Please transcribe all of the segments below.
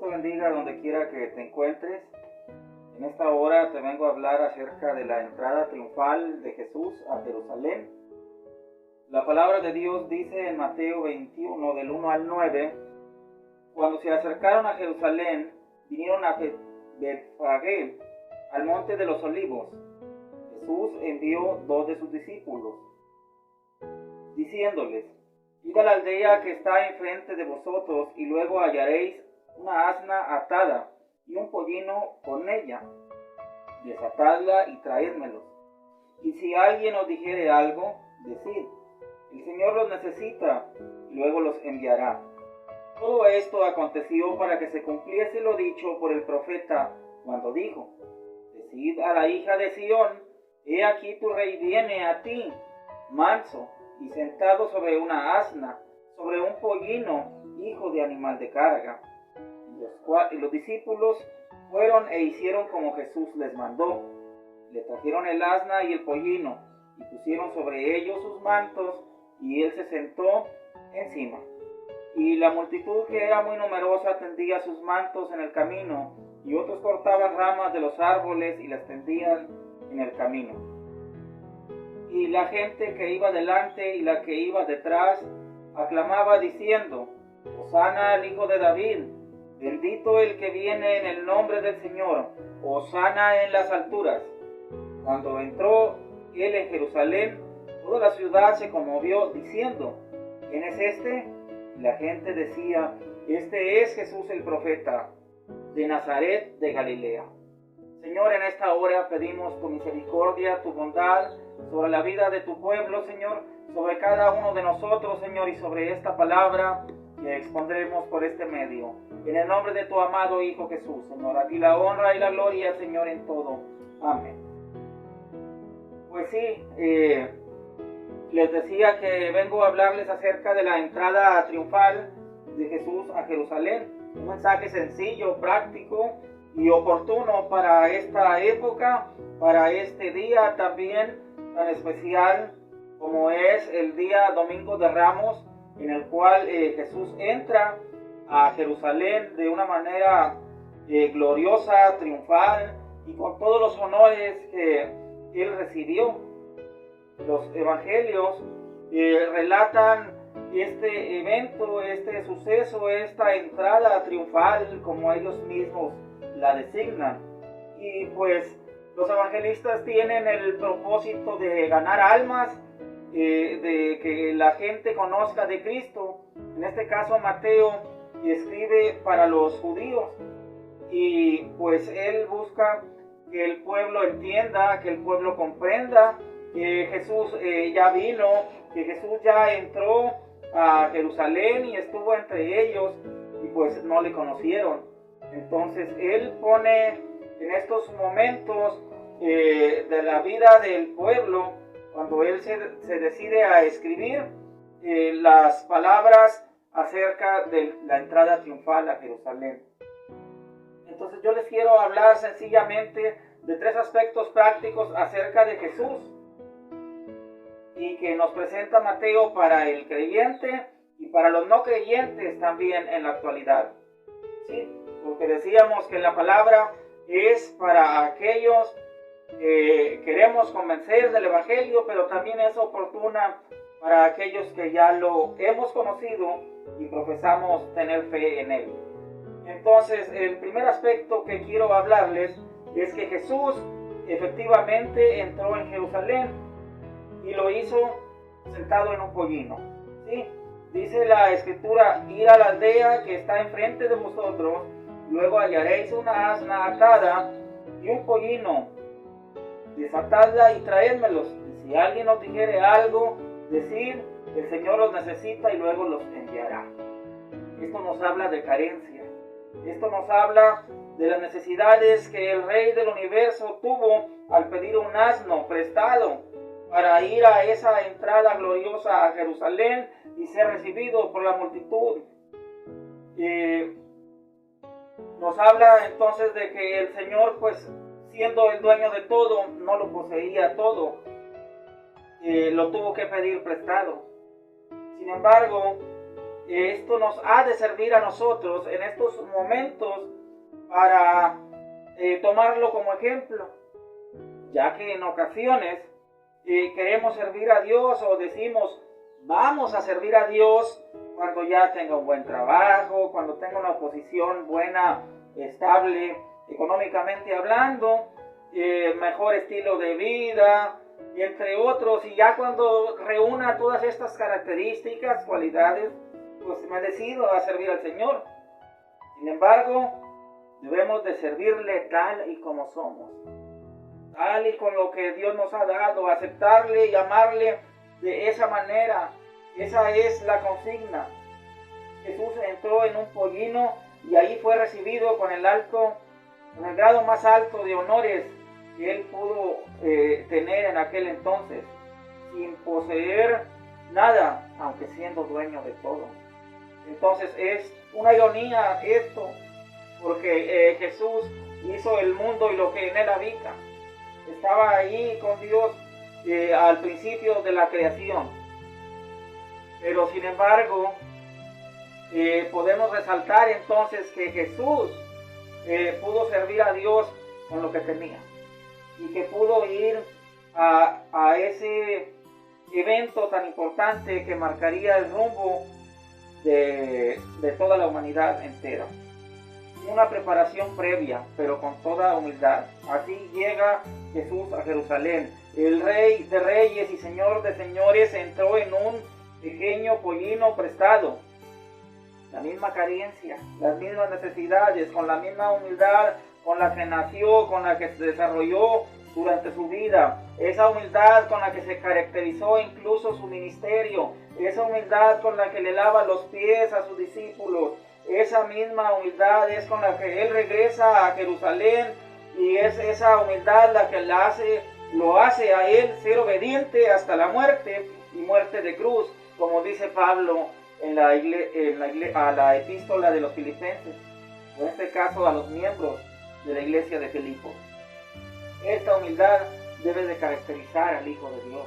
te bendiga donde quiera que te encuentres. En esta hora te vengo a hablar acerca de la entrada triunfal de Jesús a Jerusalén. La palabra de Dios dice en Mateo 21, del 1 al 9, cuando se acercaron a Jerusalén, vinieron a Betfagé, al monte de los olivos. Jesús envió 2 de sus discípulos, diciéndoles: id a la aldea que está enfrente de vosotros, y luego hallaréis una asna atada y un pollino con ella. Desatadla y traédmelos. Y si alguien os dijere algo, decid: el Señor los necesita, y luego los enviará. Todo esto aconteció para que se cumpliese lo dicho por el profeta, cuando dijo: decid a la hija de Sión: he aquí tu rey viene a ti, manso y sentado sobre una asna, sobre un pollino, hijo de animal de carga. Y los discípulos fueron e hicieron como Jesús les mandó. Le trajeron el asna y el pollino, y pusieron sobre ellos sus mantos, y él se sentó encima. Y la multitud, que era muy numerosa, tendía sus mantos en el camino, y otros cortaban ramas de los árboles y las tendían en el camino. Y la gente que iba delante y la que iba detrás aclamaba diciendo: Hosana al Hijo de David, bendito el que viene en el nombre del Señor, Hosana en las alturas. Cuando entró él en Jerusalén, toda la ciudad se conmovió diciendo: ¿quién es este? Y la gente decía: este es Jesús el profeta, de Nazaret de Galilea. Señor, en esta hora pedimos tu misericordia, tu bondad sobre la vida de tu pueblo, Señor, sobre cada uno de nosotros, Señor, y sobre esta palabra que expondremos por este medio. En el nombre de tu amado Hijo Jesús, Señor, a ti la honra y la gloria, Señor, en todo. Amén. Pues sí, les decía que vengo a hablarles acerca de la entrada triunfal de Jesús a Jerusalén. Un mensaje sencillo, práctico y oportuno para esta época, para este día también tan especial como es el día Domingo de Ramos, en el cual Jesús entra a Jerusalén de una manera gloriosa, triunfal y con todos los honores que él recibió. Los evangelios relatan este evento, este suceso, esta entrada triunfal, como ellos mismos la designan. Y pues los evangelistas tienen el propósito de ganar almas, de que la gente conozca de Cristo. En este caso Mateo escribe para los judíos, y pues él busca que el pueblo entienda, que el pueblo comprenda que Jesús ya vino, que Jesús ya entró a Jerusalén y estuvo entre ellos, y pues no le conocieron. Entonces él pone en estos momentos de la vida del pueblo, cuando él se decide a escribir las palabras acerca de la entrada triunfal a Jerusalén. Entonces yo les quiero hablar sencillamente de 3 aspectos prácticos acerca de Jesús, y que nos presenta Mateo para el creyente y para los no creyentes también en la actualidad. ¿Sí? Porque decíamos que la palabra es para aquellos que queremos convencer del evangelio, pero también es oportuna para aquellos que ya lo hemos conocido y profesamos tener fe en él. Entonces, el primer aspecto que quiero hablarles es que Jesús efectivamente entró en Jerusalén, y lo hizo sentado en un pollino. ¿Sí? Dice la escritura: id a la aldea que está enfrente de vosotros, luego hallaréis una asna atada y un pollino. Desatadla y traédmelos. Y si alguien os dijere algo, decid: el Señor los necesita, y luego los enviará. Esto nos habla de carencia. Esto nos habla de las necesidades que el Rey del Universo tuvo al pedir un asno prestado para ir a esa entrada gloriosa a Jerusalén y ser recibido por la multitud. Nos habla entonces de que el Señor, pues siendo el dueño de todo, no lo poseía todo, lo tuvo que pedir prestado. Sin embargo, esto nos ha de servir a nosotros en estos momentos para tomarlo como ejemplo, ya que en ocasiones queremos servir a Dios o decimos vamos a servir a Dios cuando ya tenga un buen trabajo, cuando tenga una posición buena, estable, económicamente hablando, mejor estilo de vida, entre otros, y ya cuando reúna todas estas características, cualidades, pues me decido a servir al Señor. Sin embargo, debemos de servirle tal y como somos, tal y con lo que Dios nos ha dado, aceptarle y amarle de esa manera. Esa es la consigna. Jesús entró en un pollino y ahí fue recibido con el grado más alto de honores que él pudo tener en aquel entonces, sin poseer nada, aunque siendo dueño de todo. Entonces es una ironía esto, porque Jesús hizo el mundo y lo que en él habita. Estaba ahí con Dios al principio de la creación. Pero sin embargo, podemos resaltar entonces que Jesús pudo servir a Dios con lo que tenía. Y que pudo ir a ese evento tan importante que marcaría el rumbo de toda la humanidad entera. Una preparación previa, pero con toda humildad. Así llega Jesús a Jerusalén. El Rey de Reyes y Señor de Señores entró en un pequeño pollino prestado. La misma carencia, las mismas necesidades, con la misma humildad con la que nació, con la que se desarrolló durante su vida, esa humildad con la que se caracterizó incluso su ministerio, esa humildad con la que le lava los pies a sus discípulos, esa misma humildad es con la que él regresa a Jerusalén, y es esa humildad la que lo hace a él ser obediente hasta la muerte y muerte de cruz, como dice Pablo en la epístola de los Filipenses, en este caso a los miembros de la iglesia de Filipos. Esta humildad debe de caracterizar al Hijo de Dios,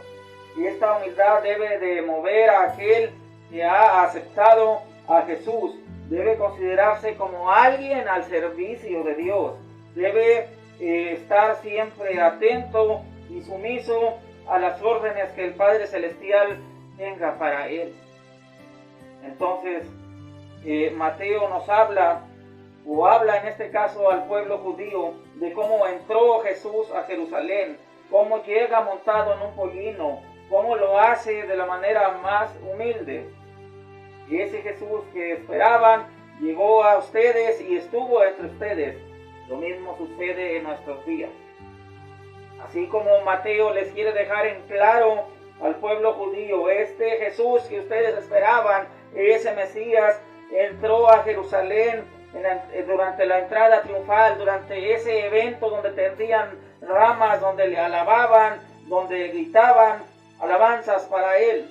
y esta humildad debe de mover a aquel que ha aceptado a Jesús. Debe considerarse como alguien al servicio de Dios, debe estar siempre atento y sumiso a las órdenes que el Padre Celestial tenga para él. Entonces Mateo nos habla en este caso al pueblo judío de cómo entró Jesús a Jerusalén, cómo llega montado en un pollino, cómo lo hace de la manera más humilde. Y ese Jesús que esperaban llegó a ustedes y estuvo entre ustedes. Lo mismo sucede en nuestros días. Así como Mateo les quiere dejar en claro al pueblo judío, este Jesús que ustedes esperaban, ese Mesías, entró a Jerusalén durante la entrada triunfal, durante ese evento donde tendían ramas, donde le alababan, donde gritaban alabanzas para él.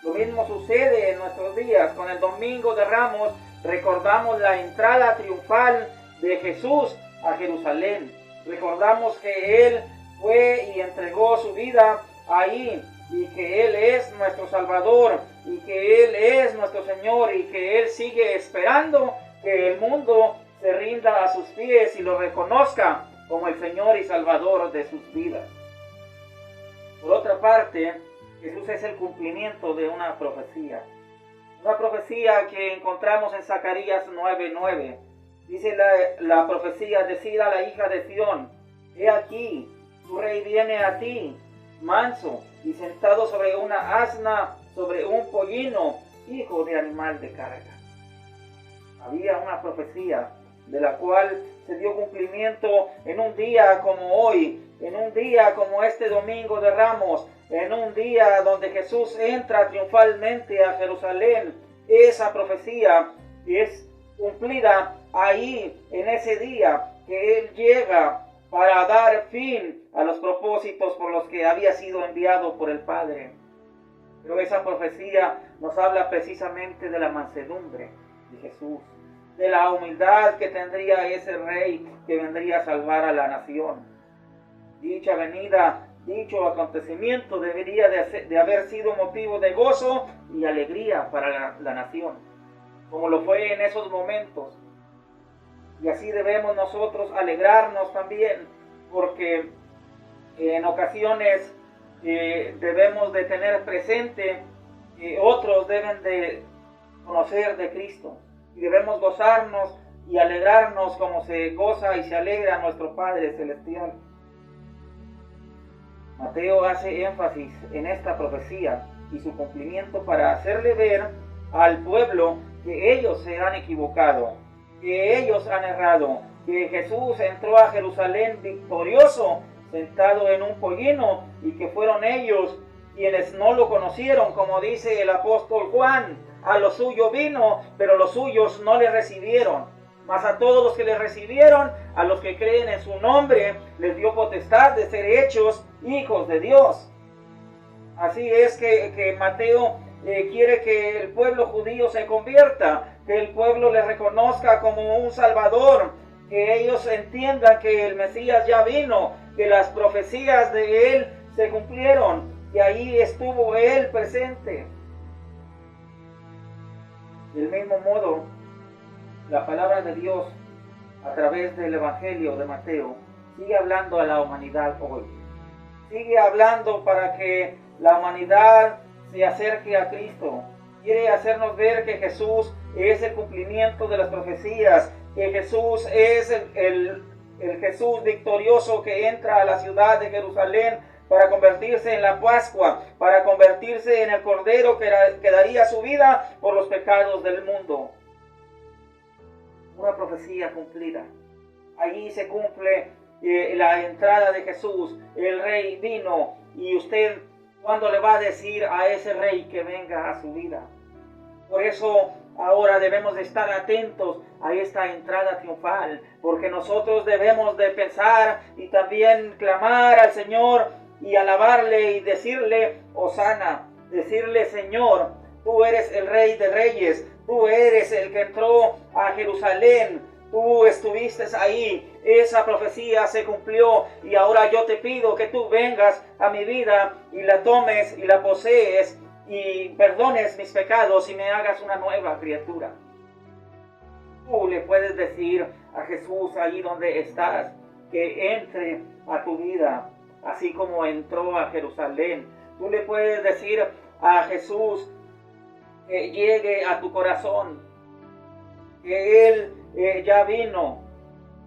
Lo mismo sucede en nuestros días. Con el Domingo de Ramos recordamos la entrada triunfal de Jesús a Jerusalén. Recordamos que él fue y entregó su vida ahí, y que él es nuestro Salvador, y que él es nuestro Señor, y que él sigue esperando que el mundo se rinda a sus pies y lo reconozca como el Señor y Salvador de sus vidas. Por otra parte, Jesús es el cumplimiento de una profecía que encontramos en Zacarías 9:9. Dice la profecía: decid a la hija de Sión, he aquí, tu rey viene a ti, manso y sentado sobre una asna, sobre un pollino, hijo de animal de carga. Había una profecía de la cual se dio cumplimiento en un día como hoy, en un día como este Domingo de Ramos, en un día donde Jesús entra triunfalmente a Jerusalén. Esa profecía es cumplida ahí, en ese día que Él llega para dar fin a los propósitos por los que había sido enviado por el Padre. Pero esa profecía nos habla precisamente de la mansedumbre de Jesús, de la humildad que tendría ese rey que vendría a salvar a la nación. Dicha venida dicho acontecimiento debería de haber sido motivo de gozo y alegría para la nación, como lo fue en esos momentos. Y así debemos nosotros alegrarnos también, porque en ocasiones debemos de tener presente que otros deben de conocer de Cristo, y debemos gozarnos y alegrarnos como se goza y se alegra nuestro Padre Celestial. Mateo hace énfasis en esta profecía y su cumplimiento para hacerle ver al pueblo que ellos se han equivocado, que ellos han errado, que Jesús entró a Jerusalén victorioso, sentado en un pollino, y que fueron ellos quienes no lo conocieron, como dice el apóstol Juan. A lo suyo vino, pero los suyos no le recibieron. Mas a todos los que le recibieron, a los que creen en su nombre, les dio potestad de ser hechos hijos de Dios. Así es que Mateo quiere que el pueblo judío se convierta, que el pueblo le reconozca como un Salvador, que ellos entiendan que el Mesías ya vino, que las profecías de él se cumplieron, que ahí estuvo él presente. Del mismo modo, la palabra de Dios a través del Evangelio de Mateo sigue hablando a la humanidad hoy. Sigue hablando para que la humanidad se acerque a Cristo. Quiere hacernos ver que Jesús es el cumplimiento de las profecías, que Jesús es el Jesús victorioso que entra a la ciudad de Jerusalén para convertirse en la Pascua, para convertirse en el Cordero que daría su vida por los pecados del mundo. Una profecía cumplida. Allí se cumple la entrada de Jesús. El Rey vino, y usted, ¿cuándo le va a decir a ese Rey que venga a su vida? Por eso ahora debemos de estar atentos a esta entrada triunfal, porque nosotros debemos de pensar y también clamar al Señor y alabarle y decirle: Hosana, decirle: Señor, tú eres el Rey de Reyes, tú eres el que entró a Jerusalén, tú estuviste ahí, esa profecía se cumplió, y ahora yo te pido que tú vengas a mi vida y la tomes y la posees y perdones mis pecados y me hagas una nueva criatura. Tú le puedes decir a Jesús ahí donde estás que entre a tu vida, así como entró a Jerusalén. Tú le puedes decir a Jesús que llegue a tu corazón, que Él ya vino,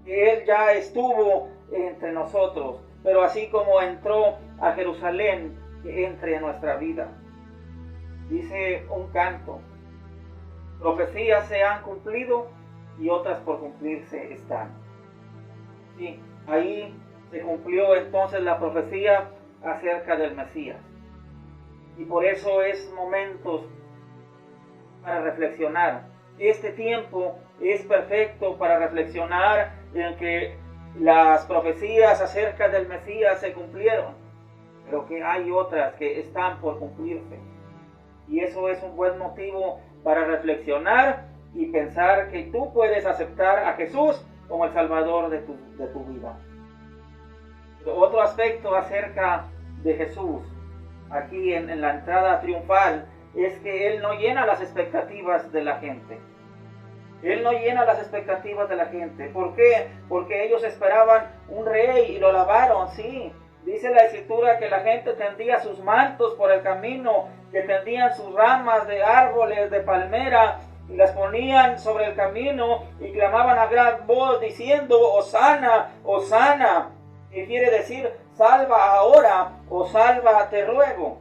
que Él ya estuvo entre nosotros, pero así como entró a Jerusalén, que entre en nuestra vida. Dice un canto: profecías se han cumplido y otras por cumplirse están. Sí, ahí se cumplió entonces la profecía acerca del Mesías. Y por eso es momentos para reflexionar. Este tiempo es perfecto para reflexionar en que las profecías acerca del Mesías se cumplieron, pero que hay otras que están por cumplirse. Y eso es un buen motivo para reflexionar y pensar que tú puedes aceptar a Jesús como el Salvador de tu vida. Pero otro aspecto acerca de Jesús, aquí en la entrada triunfal, es que Él no llena las expectativas de la gente. Él no llena las expectativas de la gente. ¿Por qué? Porque ellos esperaban un rey y lo alabaron, sí. Dice la Escritura que la gente tendía sus mantos por el camino, que tendían sus ramas de árboles, de palmera, y las ponían sobre el camino y clamaban a gran voz diciendo: Hosana, Hosana, que quiere decir salva ahora o salva te ruego.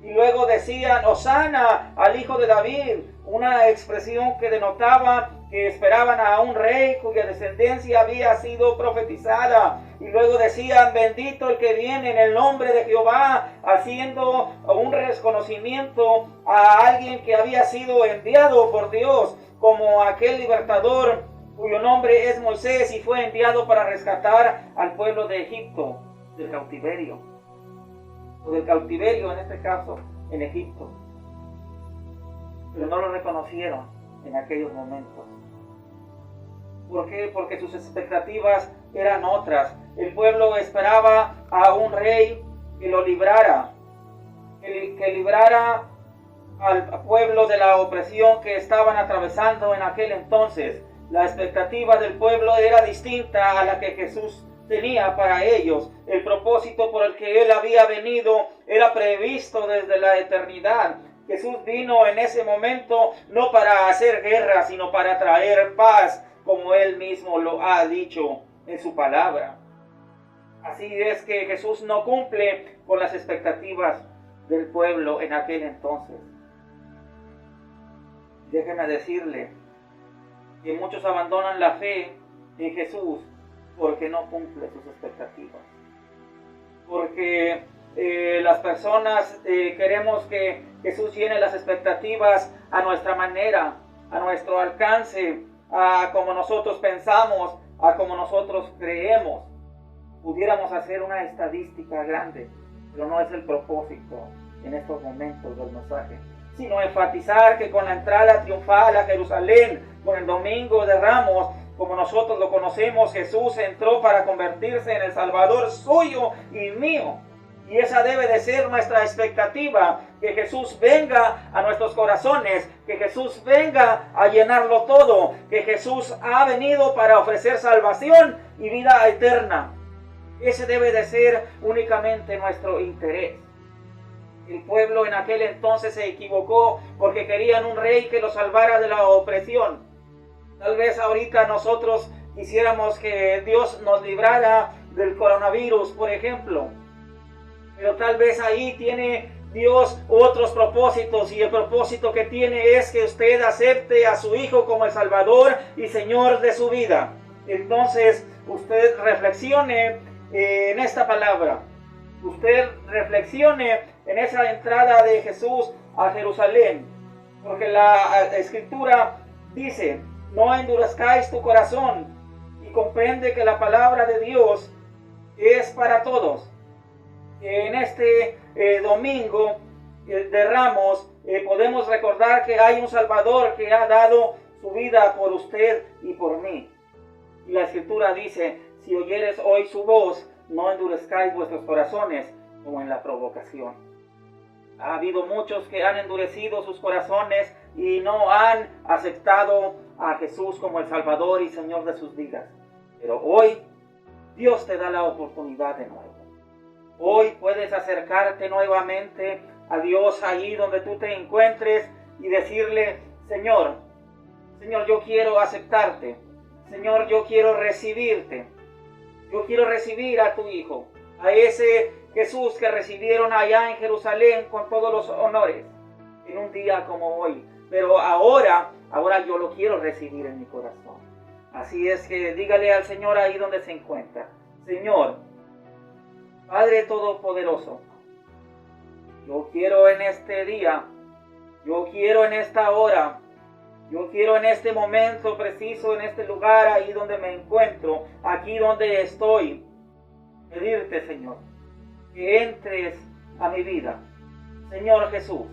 Y luego decían: Hosana al Hijo de David, una expresión que denotaba que esperaban a un rey cuya descendencia había sido profetizada. Y luego decían: bendito el que viene en el nombre de Jehová, haciendo un reconocimiento a alguien que había sido enviado por Dios, como aquel libertador cuyo nombre es Moisés y fue enviado para rescatar al pueblo de Egipto del cautiverio, o del cautiverio en este caso en Egipto. Pero no lo reconocieron en aquellos momentos. ¿Por qué? Porque sus expectativas eran otras. El pueblo esperaba a un rey que lo librara, que librara al pueblo de la opresión que estaban atravesando en aquel entonces. La expectativa del pueblo era distinta a la que Jesús tenía para ellos. El propósito por el que Él había venido era previsto desde la eternidad. Jesús vino en ese momento no para hacer guerra, sino para traer paz, como Él mismo lo ha dicho en su palabra. Así es que Jesús no cumple con las expectativas del pueblo en aquel entonces. Déjeme decirle que muchos abandonan la fe en Jesús porque no cumple sus expectativas. Porque las personas queremos que Jesús llene las expectativas a nuestra manera, a nuestro alcance, a como nosotros pensamos, a como nosotros creemos. Pudiéramos hacer una estadística grande, pero no es el propósito en estos momentos del mensaje, sino enfatizar que con la entrada triunfal a Jerusalén, con el Domingo de Ramos, como nosotros lo conocemos, Jesús entró para convertirse en el Salvador suyo y mío. Y esa debe de ser nuestra expectativa, que Jesús venga a nuestros corazones, que Jesús venga a llenarlo todo, que Jesús ha venido para ofrecer salvación y vida eterna. Ese debe de ser únicamente nuestro interés. El pueblo en aquel entonces se equivocó porque querían un rey que los salvara de la opresión. Tal vez ahorita nosotros quisiéramos que Dios nos librara del coronavirus, por ejemplo. Pero tal vez ahí tiene Dios otros propósitos, y el propósito que tiene es que usted acepte a su Hijo como el Salvador y Señor de su vida. Entonces usted reflexione en esta palabra. Usted reflexione en esa entrada de Jesús a Jerusalén. Porque la Escritura dice: no endurezcáis tu corazón, y comprende que la palabra de Dios es para todos. En este domingo de Ramos podemos recordar que hay un Salvador que ha dado su vida por usted y por mí. Y la Escritura dice: si oyeres hoy su voz, no endurezcáis vuestros corazones como en la provocación. Ha habido muchos que han endurecido sus corazones y no han aceptado a Jesús como el Salvador y Señor de sus vidas. Pero hoy Dios te da la oportunidad de nuevo. Hoy puedes acercarte nuevamente a Dios ahí donde tú te encuentres y decirle: Señor, yo quiero aceptarte. Señor, yo quiero recibirte. Yo quiero recibir a tu Hijo, a ese Jesús que recibieron allá en Jerusalén con todos los honores, en un día como hoy. Pero ahora yo lo quiero recibir en mi corazón. Así es que dígale al Señor ahí donde se encuentra: Señor, Padre Todopoderoso, yo quiero en este día, yo quiero en esta hora, yo quiero en este momento preciso, en este lugar ahí donde me encuentro, aquí donde estoy, pedirte, Señor, que entres a mi vida. Señor Jesús,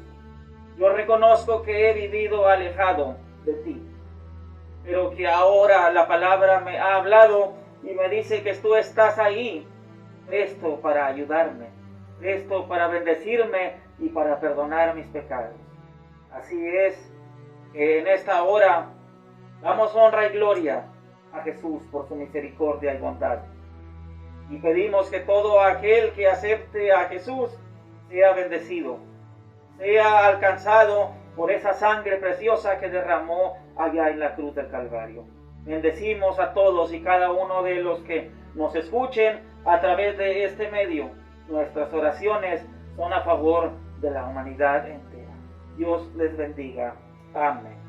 yo reconozco que he vivido alejado de ti, pero que ahora la palabra me ha hablado y me dice que tú estás ahí, presto para ayudarme, presto para bendecirme y para perdonar mis pecados. Así es que en esta hora damos honra y gloria a Jesús por su misericordia y bondad. Y pedimos que todo aquel que acepte a Jesús sea bendecido, sea alcanzado por esa sangre preciosa que derramó allá en la cruz del Calvario. Bendecimos a todos y cada uno de los que nos escuchen a través de este medio. Nuestras oraciones son a favor de la humanidad entera. Dios les bendiga. Amén.